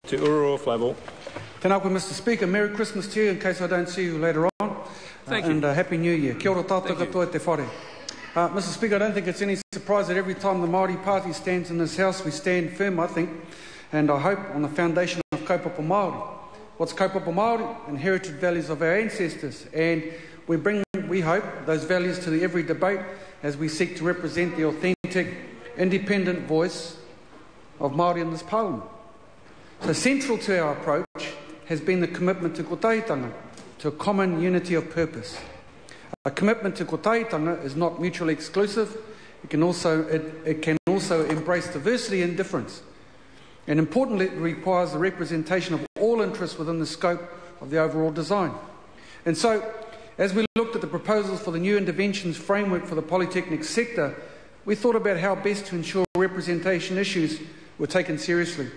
To Uru Flavel. Tēnā koe, Mr. Speaker. Merry Christmas to you in case I don't see you later on. Thank you. And Happy New Year. Kia ora tātou katoa te whare. Mr. Speaker, I don't think it's any surprise that every time the Māori Party stands in this House, we stand firm, I think, and I hope, on the foundation of kaupapa Māori. What's kaupapa Māori? Inherited values of our ancestors. And we bring, we hope, those values to every debate as we seek to represent the authentic, independent voice of Māori in this Parliament. So central to our approach has been the commitment to kotahitanga, to a common unity of purpose. A commitment to kotahitanga is not mutually exclusive. It can also embrace diversity and difference. And importantly, it requires the representation of all interests within the scope of the overall design. And so, as we looked at the proposals for the new interventions framework for the Polytechnics sector, we thought about how best to ensure representation issues were taken seriously.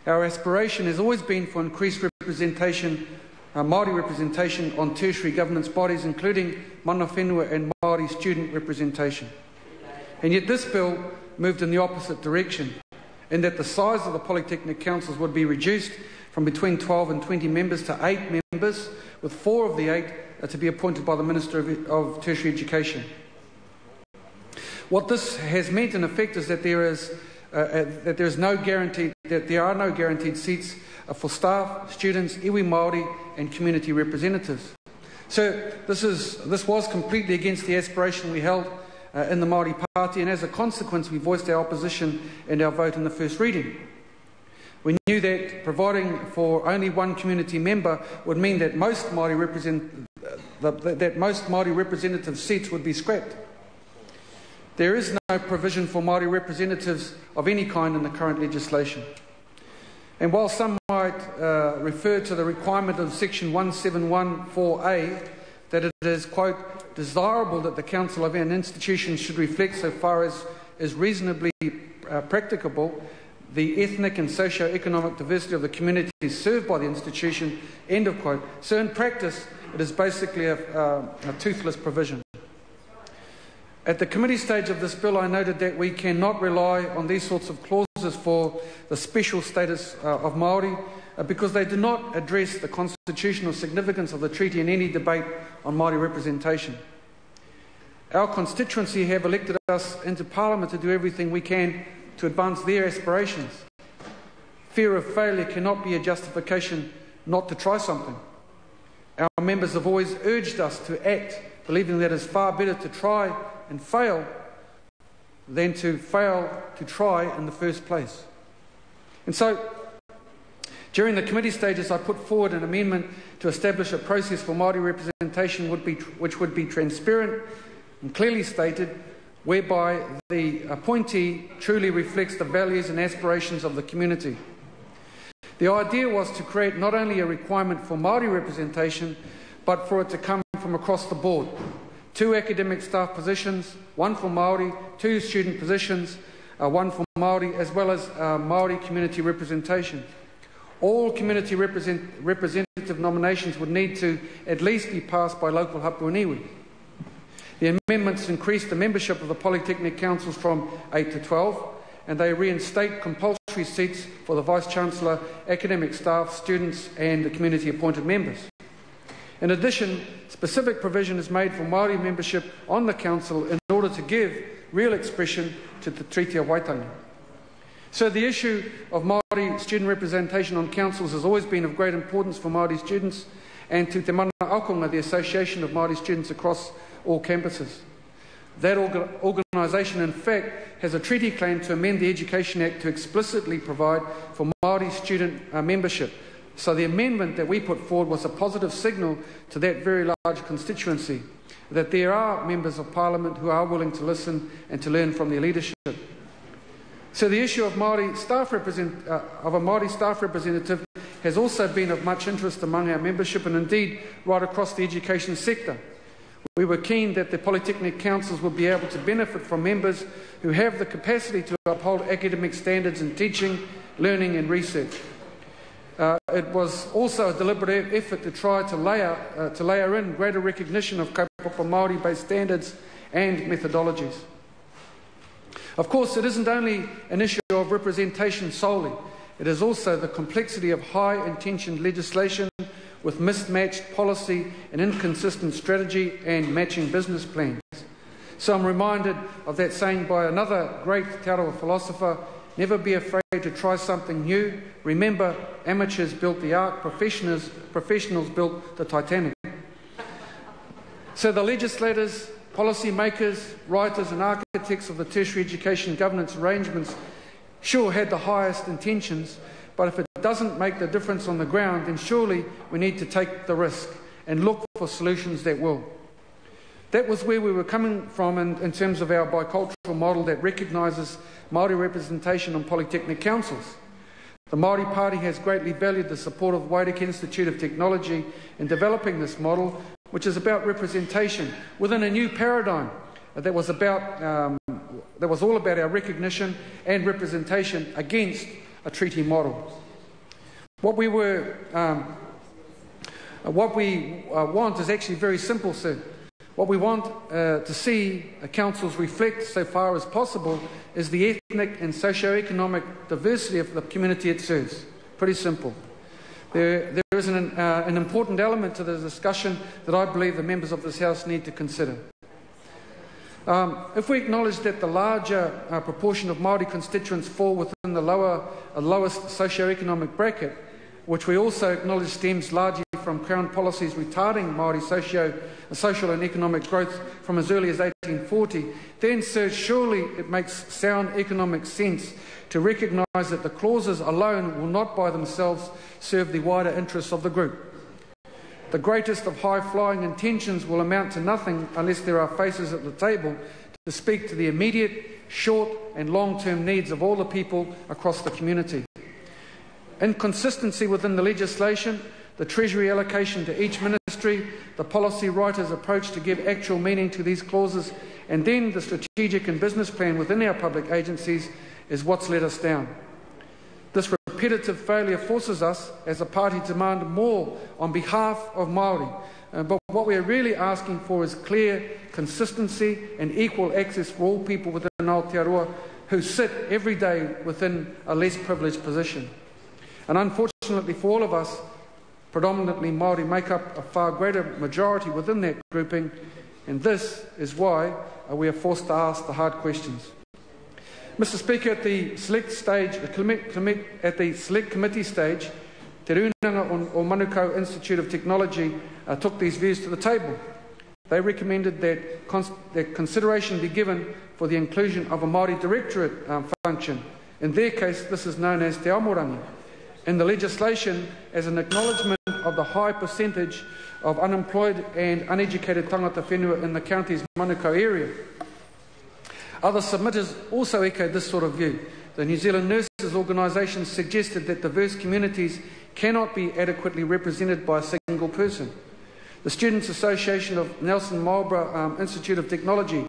Our aspiration has always been for increased representation, Māori representation on tertiary governance bodies, including mana whenua and Māori student representation. And yet this bill moved in the opposite direction, in that the size of the Polytechnic councils would be reduced from between 12 and 20 members to 8 members, with 4 of the 8 to be appointed by the Minister of Tertiary Education. What this has meant, in effect, is that there are no guaranteed seats for staff, students, iwi Māori and community representatives. So this was completely against the aspiration we held in the Māori Party, and as a consequence we voiced our opposition in our vote in the first reading. We knew that providing for only one community member would mean that most Māori representative seats would be scrapped. There is no provision for Māori representatives of any kind in the current legislation. And while some might refer to the requirement of section 1714A, that it is, quote, desirable that the council of an institution should reflect, so far as is reasonably practicable, the ethnic and socio-economic diversity of the communities served by the institution, end of quote. So in practice, it is basically a toothless provision. At the committee stage of this bill, I noted that we cannot rely on these sorts of clauses for the special status of Māori because they do not address the constitutional significance of the treaty in any debate on Māori representation. Our constituency have elected us into Parliament to do everything we can to advance their aspirations. Fear of failure cannot be a justification not to try something. Our members have always urged us to act, believing that it is far better to try and fail than to fail to try in the first place. And so, during the committee stages, I put forward an amendment to establish a process for Māori representation which would be transparent and clearly stated, whereby the appointee truly reflects the values and aspirations of the community. The idea was to create not only a requirement for Māori representation, but for it to come from across the board. 2 academic staff positions, 1 for Māori, 2 student positions, 1 for Māori, as well as Māori community representation. All community representative nominations would need to at least be passed by local hapu and iwi. The amendments increased the membership of the Polytechnic councils from 8 to 12, and they reinstate compulsory seats for the Vice-Chancellor, academic staff, students and the community appointed members. In addition, specific provision is made for Māori membership on the Council in order to give real expression to the Treaty of Waitangi. So the issue of Māori student representation on councils has always been of great importance for Māori students and to Te Mana Akonga, the Association of Māori Students across all campuses. That organisation, in fact, has a treaty claim to amend the Education Act to explicitly provide for Māori student membership. So the amendment that we put forward was a positive signal to that very large constituency, that there are members of Parliament who are willing to listen and to learn from their leadership. So the issue of a Māori staff representative has also been of much interest among our membership and indeed right across the education sector. We were keen that the Polytechnic councils would be able to benefit from members who have the capacity to uphold academic standards in teaching, learning and research. It was also a deliberate effort to try to layer in greater recognition of kaupapa Māori-based standards and methodologies. Of course, it isn't only an issue of representation solely. it is also the complexity of high-intentioned legislation with mismatched policy and inconsistent strategy and matching business plans. So I'm reminded of that saying by another great Te Arawa philosopher, never be afraid to try something new. Remember, amateurs built the Ark, professionals built the Titanic. So the legislators, policy makers, writers and architects of the tertiary education governance arrangements sure had the highest intentions, but if it doesn't make the difference on the ground, then surely we need to take the risk and look for solutions that will. That was where we were coming from in terms of our bicultural model that recognises Māori representation on polytechnic councils. The Māori Party has greatly valued the support of Wairakei Institute of Technology in developing this model, which is about representation within a new paradigm that was all about our recognition and representation against a treaty model. What we want is actually very simple, sir. What we want to see councils reflect so far as possible is the ethnic and socio-economic diversity of the community it serves. Pretty simple. There is an important element to the discussion that I believe the members of this House need to consider. If we acknowledge that the larger proportion of Māori constituents fall within the lowest socio-economic bracket, which we also acknowledge stems largely from Crown policies retarding Māori social and economic growth from as early as 1840, then, sir, surely it makes sound economic sense to recognise that the clauses alone will not by themselves serve the wider interests of the group. The greatest of high-flying intentions will amount to nothing unless there are faces at the table to speak to the immediate, short and long-term needs of all the people across the community. Inconsistency within the legislation, the Treasury allocation to each ministry, the policy writer's approach to give actual meaning to these clauses, and then the strategic and business plan within our public agencies is what's let us down. This repetitive failure forces us as a party to demand more on behalf of Māori. But what we're really asking for is clear consistency and equal access for all people within Aotearoa who sit every day within a less privileged position. And unfortunately for all of us, predominantly Māori make up a far greater majority within that grouping, and this is why we are forced to ask the hard questions. Mr. Speaker, at the select committee stage, Te Rūnanga o Manukau Institute of Technology took these views to the table. They recommended that consideration be given for the inclusion of a Māori directorate function. In their case, this is known as Te Aomorangi. In the legislation, as an acknowledgement of the high percentage of unemployed and uneducated tangata whenua in the county's Manukau area. Other submitters also echoed this sort of view. The New Zealand Nurses Organisation suggested that diverse communities cannot be adequately represented by a single person. The Students' Association of Nelson Marlborough Institute of Technology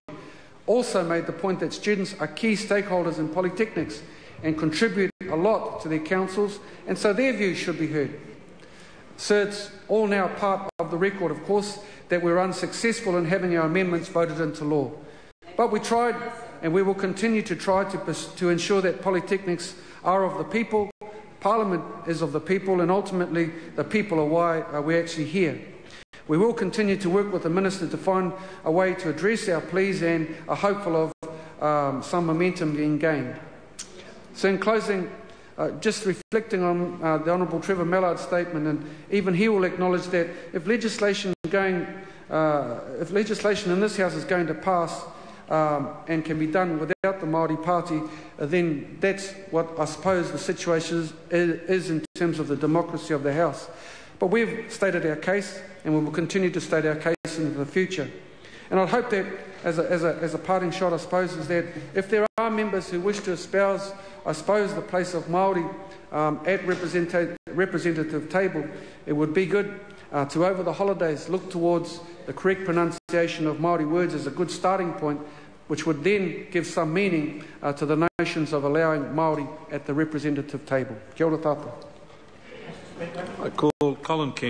also made the point that students are key stakeholders in polytechnics and contribute a lot to their councils, and so their views should be heard. So it's all now part of the record, of course, that we're unsuccessful in having our amendments voted into law. But we tried, and we will continue to try to ensure that polytechnics are of the people, Parliament is of the people, and ultimately the people are why we're actually here. We will continue to work with the Minister to find a way to address our pleas and are hopeful of some momentum being gained. So in closing, just reflecting on the Honourable Trevor Mallard's statement, and even he will acknowledge that if legislation in this House is going to pass and can be done without the Māori Party, then that's what I suppose the situation is in terms of the democracy of the House. But we've stated our case, and we will continue to state our case into the future. And I'd hope that, as a parting shot, I suppose, is that if there are members who wish to espouse, I suppose, the place of Māori at representative table, it would be good to, over the holidays, look towards the correct pronunciation of Māori words as a good starting point, which would then give some meaning to the notions of allowing Māori at the representative table. Kia ora tātou. I call Colin King.